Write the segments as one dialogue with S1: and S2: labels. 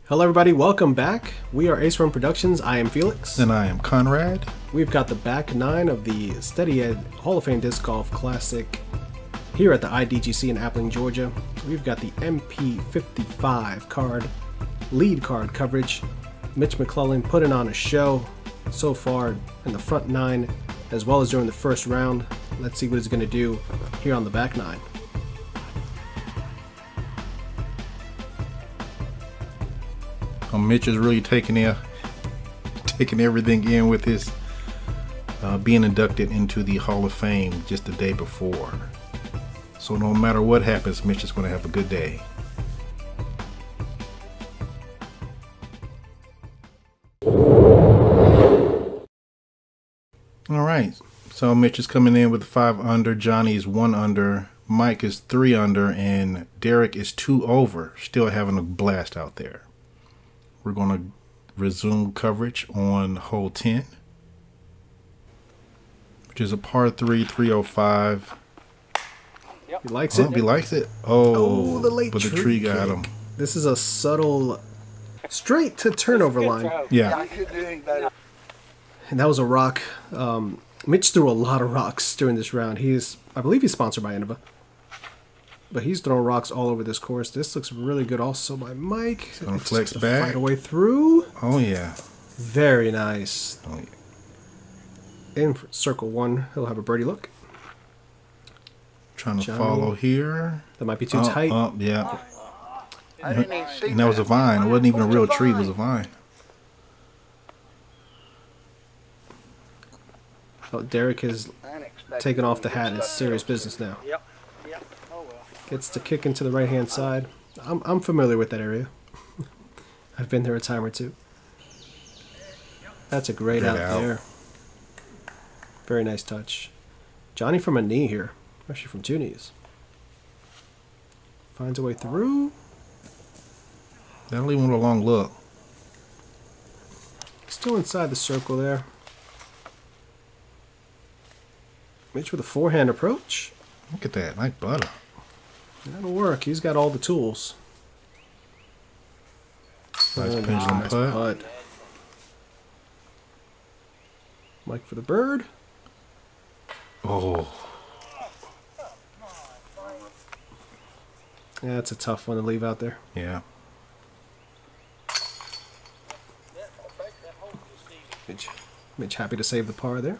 S1: Hello everybody, welcome back. We are Ace Run Productions. I am Felix.
S2: And I am Conrad.
S1: We've got the back 9 of the Steady Ed Hall of Fame Disc Golf Classic here at the IDGC in Appling, Georgia. We've got the MP55 card, lead card coverage. Mitch McClellan putting on a show so far in the front 9 as well as during the first round. Let's see what he's going to do here on the back 9.
S2: Mitch is really taking everything in with his being inducted into the Hall of Fame just the day before. So no matter what happens, Mitch is going to have a good day. All right, so Mitch is coming in with 5 under, Johnny is 1 under, Mike is 3 under, and Derek is 2 over. Still having a blast out there. We're going to resume coverage on hole 10, which is a par 3, 305.
S1: He likes it.
S2: He likes it. Oh,
S1: the late
S2: but the tree got him.
S1: This is a subtle, straight to turnover line.
S2: Yeah.
S1: And that was a rock. Mitch threw a lot of rocks during this round. I believe he's sponsored by Innova. But he's throwing rocks all over this course. This looks really good also by Mike.
S2: Gonna flex back.
S1: Fight a way through.
S2: Oh, yeah.
S1: Very nice.
S2: Oh,
S1: yeah. In for circle 1, he'll have a birdie look.
S2: Trying to follow here.
S1: That might be too tight.
S2: Yeah. And that was a vine. It wasn't even a real tree. It was a vine.
S1: Oh, Derek has taken off the hat. It's serious business now.
S3: Yep. Oh well.
S1: Gets to kick into the right-hand side. I'm familiar with that area. I've been there a time or two. That's a great out there. Very nice touch. Johnny from a knee here. Actually from 2 knees. Finds a way through.
S2: That'll leave him with a long look.
S1: Still inside the circle there. Mitch with a forehand approach.
S2: Look at that, like butter.
S1: That'll work. He's got all the tools.
S2: Nice pendulum putt.
S1: Mike for the bird.
S2: Oh.
S1: Yeah, that's a tough one to leave out there.
S2: Yeah.
S1: Mitch happy to save the par there.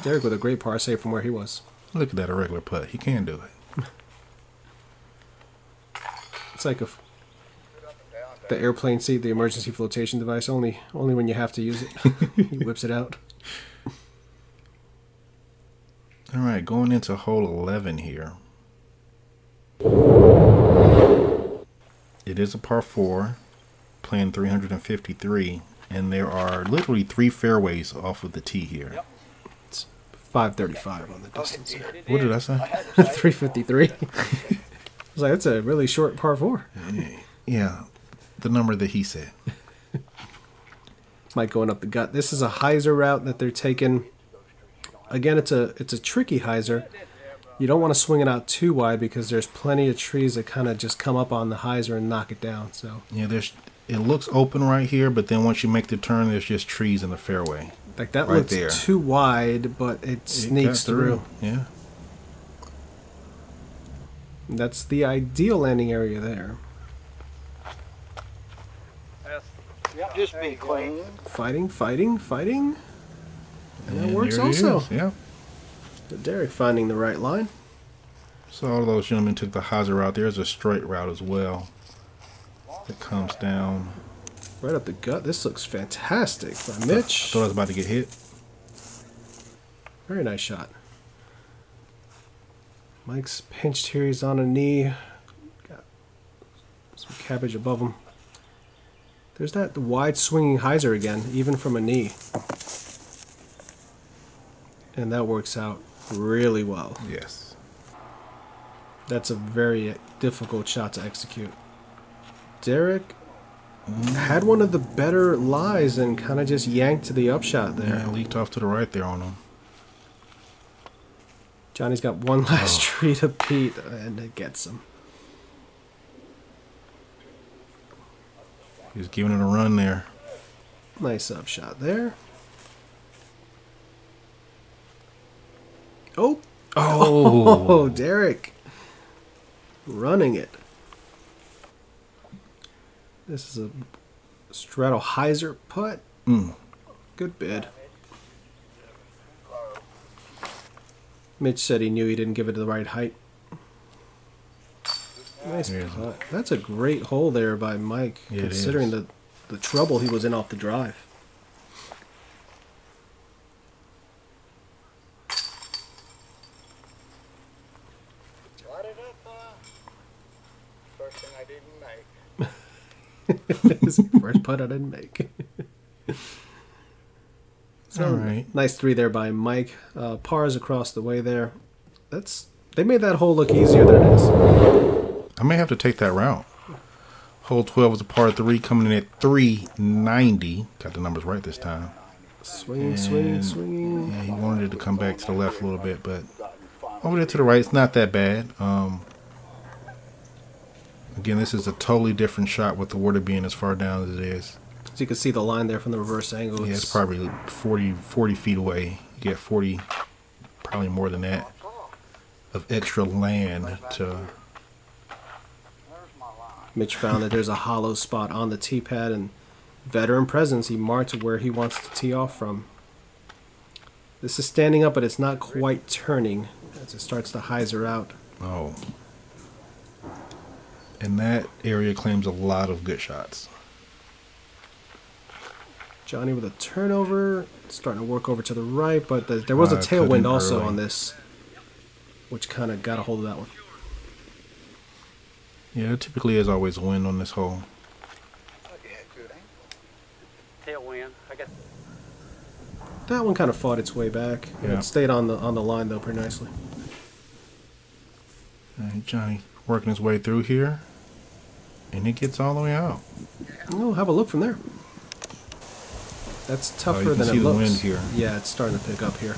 S1: Derek with a great par save from where he was.
S2: Look at that irregular putt. He can do it.
S1: It's like the airplane seat, the emergency flotation device. Only when you have to use it. He whips it out.
S2: All right, going into hole 11 here. It is a par 4, playing 353, and there are literally 3 fairways off of the tee here.
S3: Yep.
S1: 535 on the distance here.
S2: What did I say?
S1: 353. I was like, that's a really short par 4.
S2: Yeah, the number that he said.
S1: Mike going up the gut. This is a hyzer route that they're taking. Again, it's a tricky hyzer. You don't want to swing it out too wide because there's plenty of trees that kind of just come up on the hyzer and knock it down. So
S2: yeah, it looks open right here, but then once you make the turn, there's just trees in the fairway.
S1: Like that
S2: right
S1: looks
S2: there.
S1: too wide, but it sneaks through.
S2: Yeah.
S1: That's the ideal landing area there.
S3: Just be clean.
S1: Fighting. And that works
S2: there
S1: also.
S2: Yeah.
S1: Derek finding the right line.
S2: So all those gentlemen took the hyzer route. There's a straight route as well that comes down.
S1: Right up the gut. This looks fantastic by Mitch.
S2: I thought I was about to get hit.
S1: Very nice shot. Mike's pinched here. He's on a knee. Got some cabbage above him. There's that wide swinging hyzer again, even from a knee. And that works out really well.
S2: Yes.
S1: That's a very difficult shot to execute. Derek had one of the better lies and kind of just yanked to the upshot there.
S2: Yeah, leaked off to the right there on him.
S1: Johnny's got one last tree to beat, and it gets him.
S2: He's giving it a run there.
S1: Nice upshot there. Oh. Oh, Derek. Running it. This is a Stratoheiser putt. Good bid. Mitch said he knew he didn't give it the right height. Nice putt. That's a great hole there by Mike, considering the trouble he was in off the drive.
S3: First thing I didn't make.
S1: This is the first putt I didn't make. So,
S2: all right.
S1: Nice 3 there by Mike. Pars across the way there. They made that hole look easier than it is.
S2: I may have to take that route. Hole 12 is a par 3 coming in at 390. Got the numbers right this time.
S1: Swinging, swinging, swinging.
S2: Yeah, he wanted it to come back to the left a little bit, but over there to the right, it's not that bad. Again, this is a totally different shot with the water being as far down as it is.
S1: So you can see the line there from the reverse angle.
S2: Yeah, it's probably 40 feet away. You get 40, probably more than that, of extra land to...
S1: Mitch found that there's a hollow spot on the tee pad, and veteran presence, he marked where he wants to tee off from. This is standing up, but it's not quite turning as it starts to hyzer out.
S2: Oh. And that area claims a lot of good shots.
S1: Johnny with a turnover, starting to work over to the right, but there was a tailwind also on this, which kind of got a hold of that one.
S2: Yeah, there typically is always a wind on this hole.
S3: Tailwind. I guess.
S1: That one kind of fought its way back.
S2: Yeah.
S1: It stayed on the line though pretty nicely.
S2: All right, Johnny working his way through here, and it gets all the way out.
S1: Oh, have a look from there. That's tougher than it looks.
S2: You can see the wind here.
S1: Yeah, it's starting to pick up here.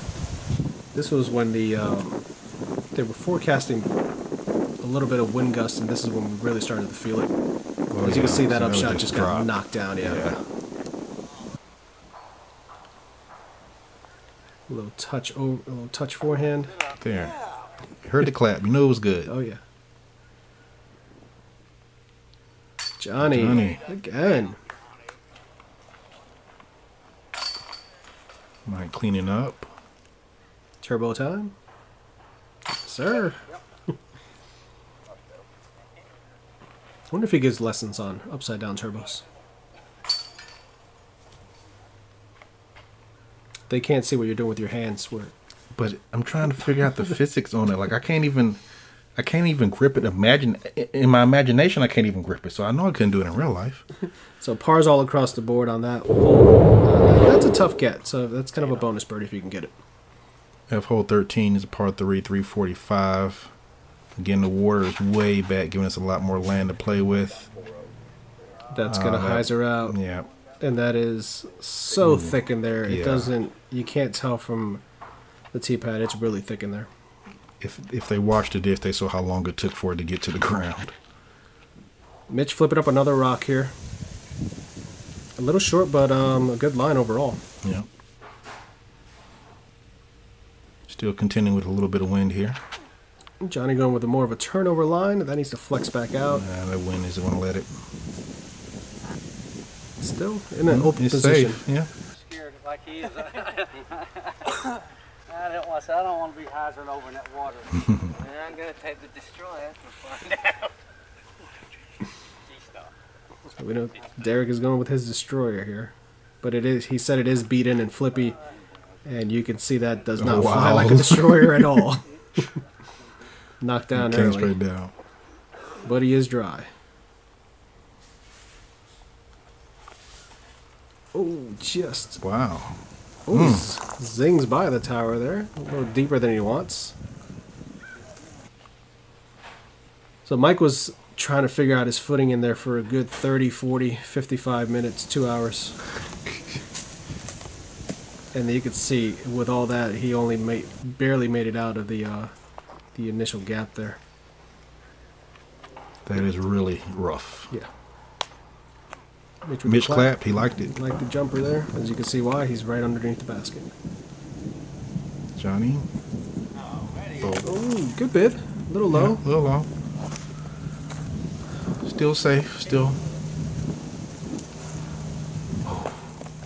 S1: This was when they were forecasting a little bit of wind gusts, and this is when we really started to feel it. As you can see, that upshot just got knocked down. Yeah. A little touch forehand.
S2: There. You heard the clap. You knew it was good.
S1: Oh yeah. Johnny. Again.
S2: Mike cleaning up.
S1: Turbo time. Sir. I wonder if he gives lessons on upside down turbos. They can't see what you're doing with your hands.
S2: But I'm trying to figure out the physics on it. Like I can't even grip it. In my imagination, I can't even grip it. So I know I couldn't do it in real life.
S1: So pars all across the board on that hole. That's a tough get. So that's kind of a bonus birdie if you can get it.
S2: F hole 13 is a par 3, 345. Again, the water is way back, giving us a lot more land to play with.
S1: That's gonna hyzer out.
S2: Yeah.
S1: And that is so thick in there. It doesn't. You can't tell from the tee pad. It's really thick in there.
S2: If they watched the disc, they saw how long it took for it to get to the ground.
S1: Mitch flipping up another rock here. A little short, but a good line overall.
S2: Yeah. Still continuing with a little bit of wind here.
S1: Johnny going with more of a turnover line. That needs to flex back out.
S2: That wind isn't going to let it.
S1: Still in an open
S2: it's
S1: position.
S2: Safe. Yeah.
S3: Scared like he is. I don't want to be hyzering over in that water. I'm going to take the destroyer to find out.
S1: So we know Derek is going with his destroyer here, but it is. He said it is beaten and flippy, and you can see that does not fly like a destroyer at all. Knocked down
S2: Came
S1: early.
S2: straight down.
S1: But he is dry. Oh, just.
S2: Wow.
S1: Oh, zings by the tower there. A little deeper than he wants. So Mike was trying to figure out his footing in there for a good 30, 40, 55 minutes, 2 hours. And you could see with all that, he only barely made it out of the initial gap there.
S2: That is really rough.
S1: Yeah.
S2: Mitch clapped. He liked it.
S1: Like the jumper there. As you can see why. He's right underneath the basket.
S2: Johnny.
S1: Oh, good bid. A little low.
S2: Yeah, a little low. Still safe. Still.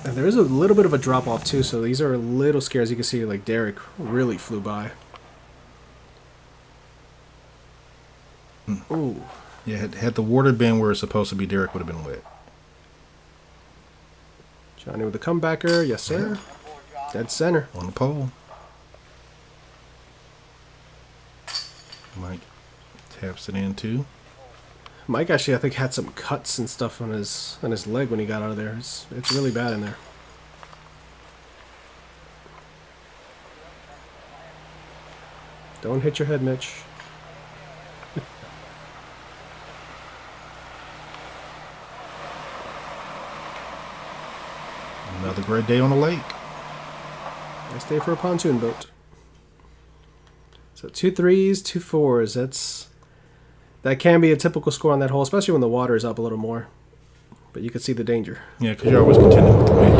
S1: And there is a little bit of a drop off too, so these are a little scary. As you can see, like Derek really flew by. Ooh.
S2: Yeah, had the water been where it's supposed to be, Derek would have been wet.
S1: Johnny with the comebacker. Yes, sir. Dead center.
S2: On the pole. Mike taps it in too.
S1: Mike actually, I think, had some cuts and stuff on his leg when he got out of there. It's really bad in there. Don't hit your head, Mitch.
S2: Another great day on the lake.
S1: Nice day for a pontoon boat. So 2 3s, 2 4s. That can be a typical score on that hole, especially when the water is up a little more. But you can see the danger.
S2: Yeah, because you're always contending with the wind.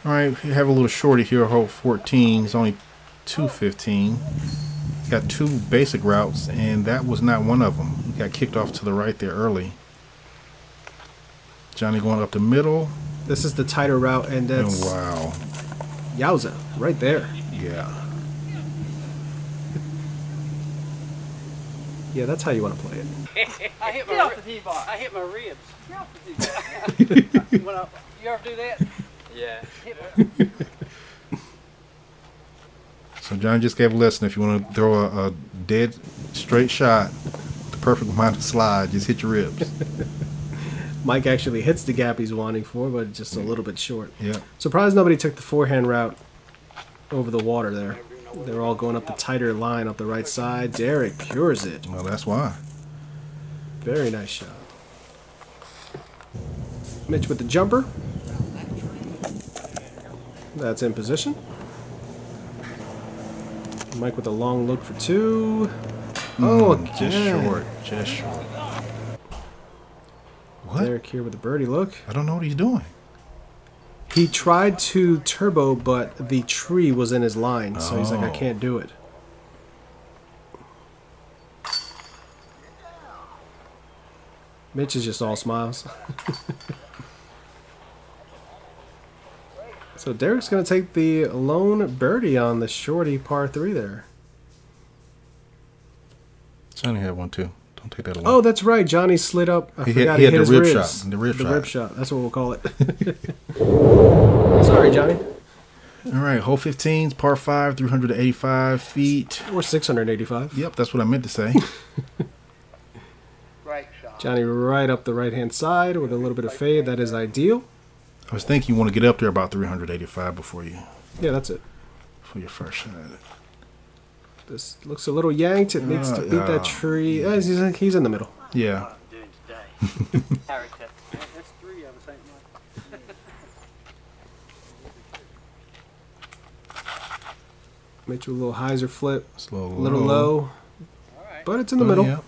S2: All right, we have a little shorty here, hole 14. It's only 215. Got 2 basic routes, and that was not one of them. He got kicked off to the right there early. Johnny going up the middle.
S1: This is the tighter route, and that's...
S2: Oh, wow.
S1: Yowza, right there.
S2: Yeah.
S1: Yeah, that's how you want to play it.
S3: I hit my ribs. You ever do that? Yeah.
S2: So Johnny just gave a lesson. If you want to throw a dead straight shot, the perfect amount of slide, just hit your ribs.
S1: Mike actually hits the gap he's wanting for, but just a little bit short.
S2: Yeah.
S1: Surprised nobody took the forehand route over the water there. They're all going up the tighter line up the right side. Derek cures it.
S2: Well, that's why.
S1: Very nice shot. Mitch with the jumper. That's in position. Mike with a long look for 2. Oh, again.
S2: Just short. Just short. What?
S1: Derek here with a birdie look.
S2: I don't know what he's doing.
S1: He tried to turbo, but the tree was in his line, so he's like, I can't do it. Mitch is just all smiles. So Derek's going to take the lone birdie on the shorty par 3 there.
S2: Johnny had one too. Don't take that away.
S1: Oh, that's right. Johnny slid up. I forgot
S2: he had
S1: hit
S2: the
S1: his
S2: rib
S1: ribs.
S2: shot. The rib shot.
S1: That's what we'll call it. Sorry, Johnny.
S2: All right, hole 15's par 5, 385 feet.
S1: Or 685.
S2: Yep, that's what I meant to say.
S3: Great shot.
S1: Johnny right up the right-hand side with a little bit of fade. That is ideal.
S2: I was thinking you want to get up there about 385 before you.
S1: Yeah, that's it.
S2: For your first shot.
S1: This looks a little yanked. It needs to beat that tree. He's in the middle.
S2: Yeah.
S3: That's 3 of us, ain't Mike?
S1: Mitch with a little hyzer flip.
S2: It's
S1: A little low. But it's in the middle.
S2: Yeah.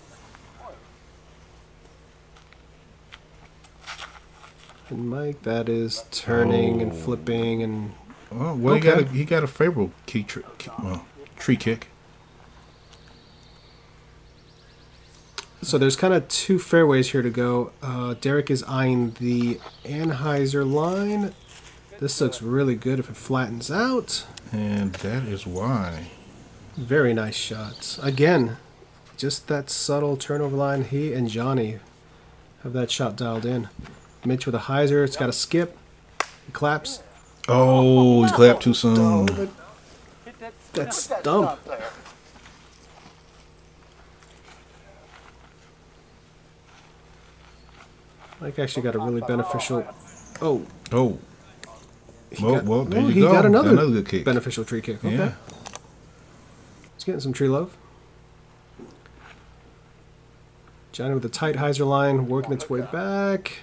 S1: And Mike, that is turning and flipping and...
S2: Well,
S1: Okay.
S2: he got a favorable tree kick.
S1: So there's kind of 2 fairways here to go. Derek is eyeing the Anheuser line. This looks really good if it flattens out.
S2: And that is why.
S1: Very nice shots. Again, just that subtle turnover line. He and Johnny have that shot dialed in. Mitch with a hyzer. It's got a skip. He claps.
S2: Oh, he clapped too soon.
S1: That stump. Mike actually got a really beneficial... Oh.
S2: Oh. Well, there you
S1: he
S2: go.
S1: got another
S2: good kick.
S1: beneficial tree kick. Okay.
S2: Yeah.
S1: He's getting some tree love. Johnny with the tight hyzer line, working its way back.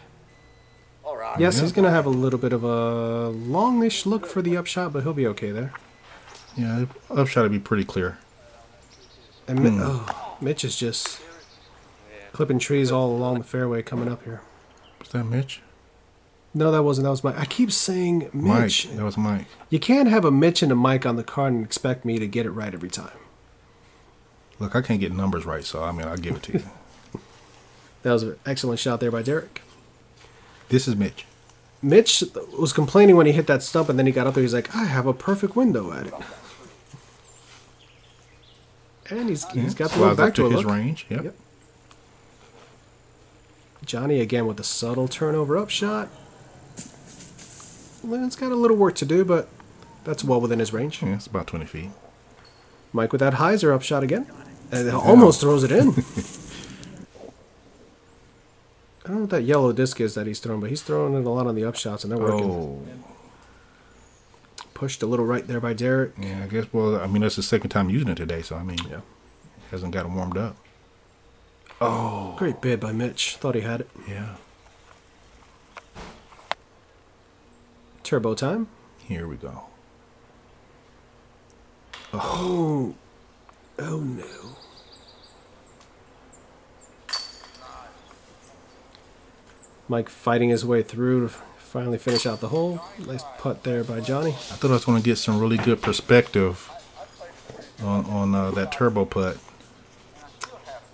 S1: Yes, he's going to have a little bit of a longish look for the upshot, but he'll be okay there.
S2: Yeah, the upshot would be pretty clear.
S1: And Mitch is just clipping trees all along the fairway coming up here.
S2: Was that Mitch?
S1: No, that wasn't. That was Mike. I keep saying Mitch.
S2: Mike. That was Mike.
S1: You can't have a Mitch and a Mike on the card and expect me to get it right every time.
S2: Look, I can't get numbers right, so I mean, I'll give it to you.
S1: That was an excellent shot there by Derek.
S2: This is Mitch.
S1: Mitch was complaining when he hit that stump, and then he got up there. He's like, I have a perfect window at it. And he's got the look back to
S2: his
S1: look.
S2: range. Yep.
S1: Johnny again with the subtle turnover up shot. Well, it's got a little work to do, but that's well within his range.
S2: Yeah, it's about 20 feet.
S1: Mike with that hyzer up shot again. And almost throws it in. I don't know what that yellow disc is that he's throwing, but he's throwing it a lot on the upshots, and they're working.
S2: Oh.
S1: Pushed a little right there by Derek.
S2: Yeah, I guess, well, I mean, that's the second time using it today, so, I mean, hasn't got it warmed up. Oh.
S1: Great bid by Mitch. Thought he had it.
S2: Yeah.
S1: Turbo time.
S2: Here we go.
S1: Oh. Oh, no. Mike fighting his way through to finally finish out the hole. Nice putt there by Johnny.
S2: I thought I was going to get some really good perspective on that turbo putt.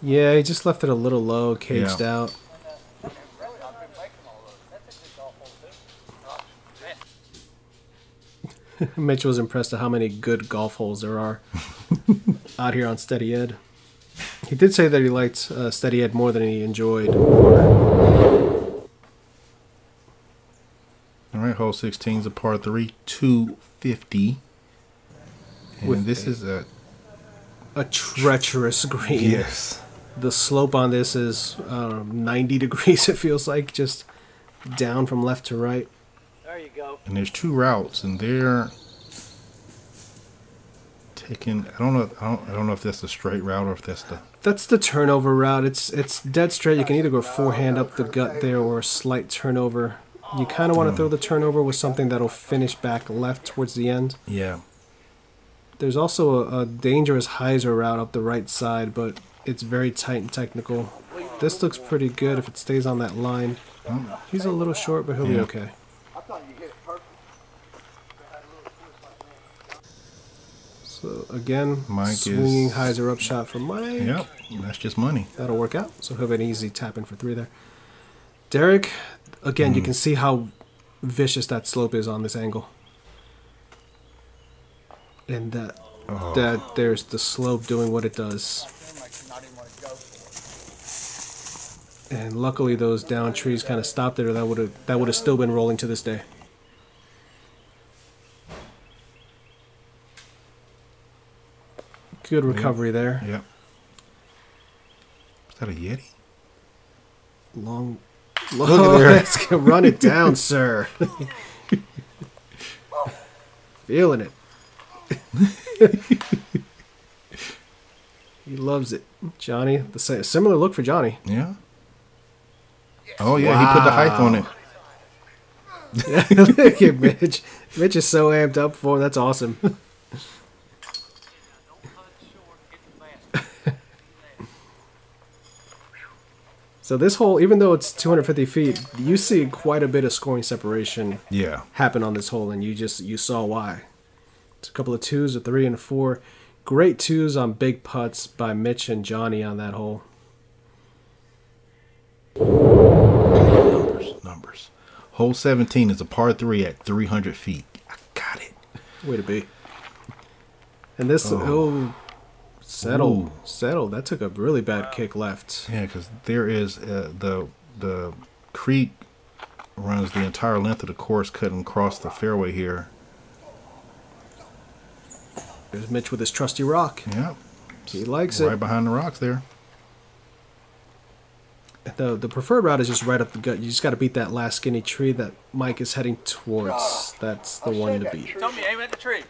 S1: Yeah, he just left it a little low, caged out. Mitch was impressed at how many good golf holes there are out here on Steady Ed. He did say that he liked Steady Ed more than he enjoyed water.
S2: All right, hole 16 is a par 3, 250. And this is a
S1: treacherous green.
S2: Yes.
S1: The slope on this is 90 degrees, it feels like, just down from left to right.
S3: There you go.
S2: And there's two routes, and they're taking. I don't know if that's the straight route or if that's the.
S1: That's the turnover route. It's dead straight. You can either go forehand up the gut there or a slight turnover. You kind of want to throw the turnover with something that'll finish back left towards the end.
S2: Yeah.
S1: There's also a dangerous hyzer route up the right side, but it's very tight and technical. This looks pretty good if it stays on that line. He's a little short, but he'll be okay. So again,
S2: Mike
S1: swinging hyzer up shot from Mike.
S2: Yep, that's just money.
S1: That'll work out. So he'll have an easy tap in for 3 there. Derek, again, you can see how vicious that slope is on this angle. And that there's the slope doing what it does. And luckily those down trees kind of stopped it, or that would have still been rolling to this day. Good recovery there.
S2: Yep. Is that a Yeti?
S1: Long Look at there. Let's run it down, sir. Feeling it. He loves it. Johnny, the similar look for Johnny.
S2: Yeah. Oh, yeah, wow. He put the height on it.
S1: Look at Mitch. Mitch is so amped up for it. That's awesome. So this hole, even though it's 250 feet, you see quite a bit of scoring separation happen on this hole, and you saw why. It's a couple of 2s, a 3, and a 4. Great 2s on big putts by Mitch and Johnny on that hole.
S2: Numbers. Hole 17 is a par 3 at 300 feet. I got it.
S1: Way to be. And this, settle. That took a really bad kick left.
S2: Yeah, because there is the creek runs the entire length of the course, cutting across the fairway here.
S1: There's Mitch with his trusty rock.
S2: Yep.
S1: He likes it.
S2: Right behind the rocks there.
S1: The preferred route is just right up the gut. You just got to beat that last skinny tree that Mike is heading towards. That's the one to beat.
S3: Tell me, aim at the tree.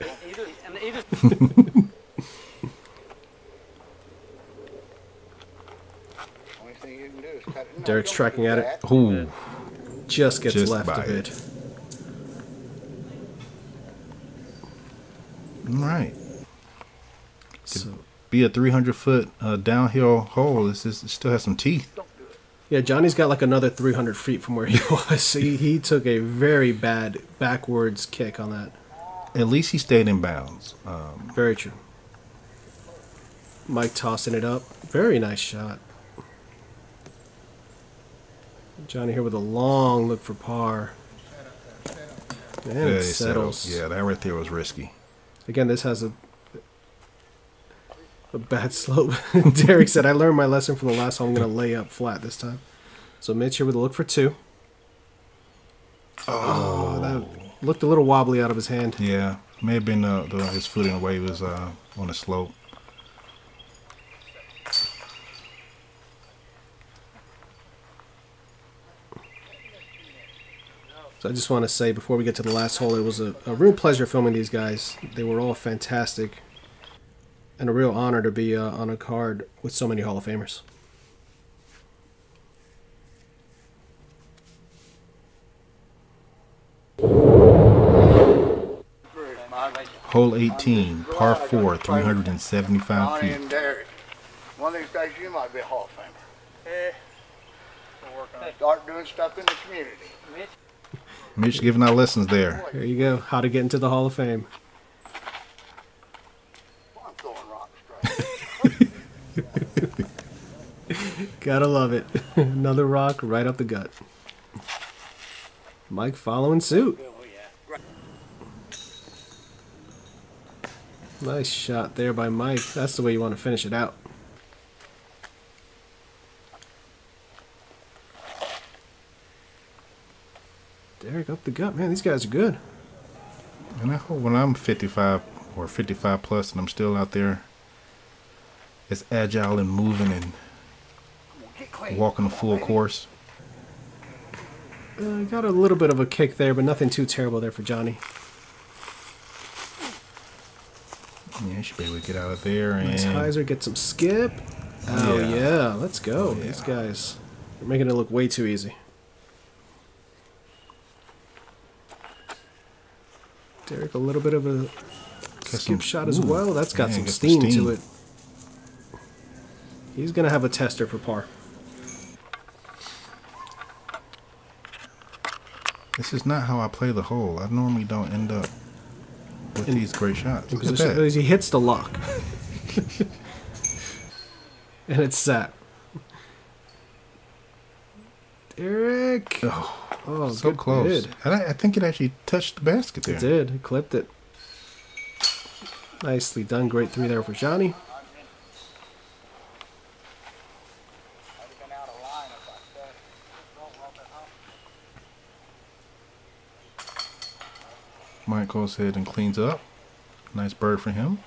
S3: Either.
S1: Derek's tracking at it.
S2: Ooh.
S1: Just gets left a bit.
S2: All right. So be a 300-foot downhill hole. It still has some teeth.
S1: Yeah, Johnny's got like another 300 feet from where he was. He took a very bad backwards kick on that.
S2: At least he stayed in bounds.
S1: Very true. Mike tossing it up. Very nice shot. Johnny here with a long look for par. And it settles.
S2: Yeah, that right there was risky.
S1: Again, this has a bad slope. Derek said, I learned my lesson from the last hole. I'm going to lay up flat this time. So Mitch here with a look for 2. Oh, that looked a little wobbly out of his hand.
S2: Yeah, may have been his foot in the way he was on the slope.
S1: So I just want to say before we get to the last hole, it was a real pleasure filming these guys. They were all fantastic. And a real honor to be on a card with so many Hall of Famers.
S2: Hole 18, par 4, 375 feet.
S4: And Derek, one of these days you might be a Hall of Famer. Start doing stuff in the community.
S2: Mitch giving out lessons there.
S1: There you go. How to get into the Hall of Fame.
S4: Well, I'm throwing rocks straight.
S1: Gotta love it. Another rock right up the gut. Mike following suit. Nice shot there by Mike. That's the way you want to finish it out. Derek up the gut. Man, these guys are good.
S2: And I hope when I'm 55 or 55 plus and I'm still out there as agile and moving and walking a full course.
S1: Got a little bit of a kick there, but nothing too terrible there for Johnny.
S2: Yeah, should be able to get out of there. And
S1: Nice hyzer, get some skip. Oh yeah, let's go.
S2: Yeah.
S1: These guys are making it look way too easy. Derek, a little bit of a skip shot as well. That's got some steam to it. He's going to have a tester for par.
S2: This is not how I play the hole. I normally don't end up with these great shots. Look at that.
S1: He hits the lock. And it's sat. Derek. Oh,
S2: so
S1: good
S2: close.
S1: bid.
S2: I think it actually touched the basket there.
S1: It did. It clipped it. Nicely done. Great 3 there for Johnny.
S2: Mike goes ahead and cleans up. Nice bird for him.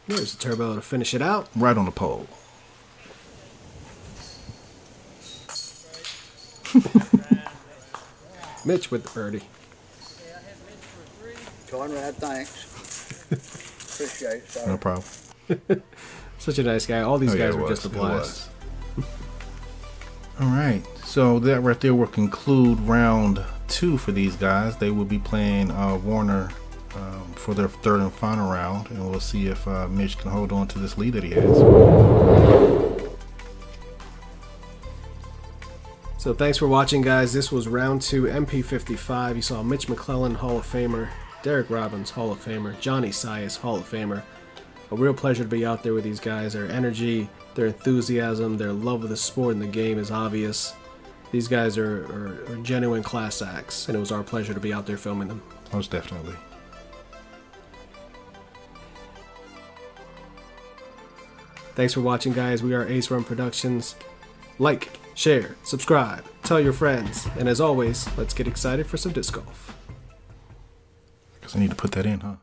S1: There's the turbo to finish it out.
S2: Right on the pole.
S1: Mitch with the birdie.
S4: Conrad, thanks. Appreciate it, sir.
S2: No problem.
S1: Such a nice guy. All these guys
S2: it
S1: were
S2: was.
S1: just a
S2: It
S1: blast.
S2: All right, so that right there will conclude round 2 for these guys. They will be playing Warner for their 3rd and final round, and we'll see if Mitch can hold on to this lead that he has.
S1: So thanks for watching, guys. This was round 2, MP55. You saw Mitch McClellan, Hall of Famer, Derek Robbins, Hall of Famer, Johnny Sias, Hall of Famer. A real pleasure to be out there with these guys. Their energy, their enthusiasm, their love of the sport and the game is obvious. These guys are genuine class acts, and it was our pleasure to be out there filming them.
S2: Most definitely.
S1: Thanks for watching, guys. We are Ace Run Productions. Like, share, subscribe, tell your friends, and as always, let's get excited for some disc golf.
S2: I guess I need to put that in, huh?